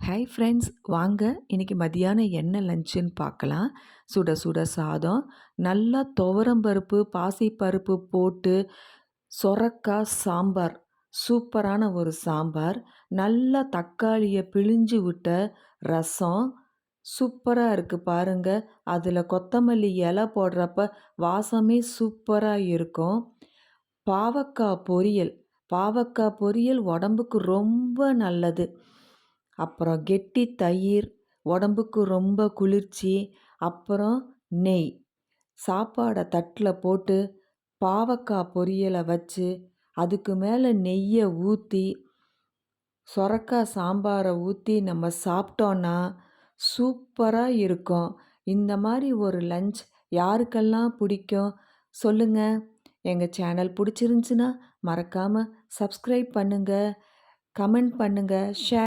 Hi friends, வாங்க இன்னைக்கு மதியானம் என்ன லஞ்சுன்னு பார்க்கலாம். சுட சுட சாதம், நல்லா துவரம் பருப்பு, பாசிப்பருப்பு போட்டு சொரக்காய் சாம்பார், சூப்பரான ஒரு சாம்பார், நல்லா தக்காளியை பிழிஞ்சு விட்ட ரசம், சூப்பராக இருக்குது பாருங்க. அதில் கொத்தமல்லி இலை போடுறப்ப வாசமே சூப்பராக இருக்கும். பாவக்காய் பொரியல், பாவக்காய் பொரியல் உடம்புக்கு ரொம்ப நல்லது. அப்புறம் கெட்டி தயிர், உடம்புக்கு ரொம்ப குளிர்ச்சி. அப்புறம் நெய். சாப்பாடை தட்டில் போட்டு பாவக்காய் பொரியலை வச்சு அதுக்கு மேலே நெய்யை ஊற்றி சொரக்காய் சாம்பாரை ஊற்றி நம்ம சாப்பிட்டோன்னா சூப்பராக இருக்கும். இந்த மாதிரி ஒரு லஞ்ச் யாருக்கெல்லாம் பிடிக்கும் சொல்லுங்கள். எங்கள் சேனல் பிடிச்சிருந்துச்சின்னா மறக்காமல் சப்ஸ்கிரைப் பண்ணுங்கள், கமெண்ட் பண்ணுங்கள், ஷேர்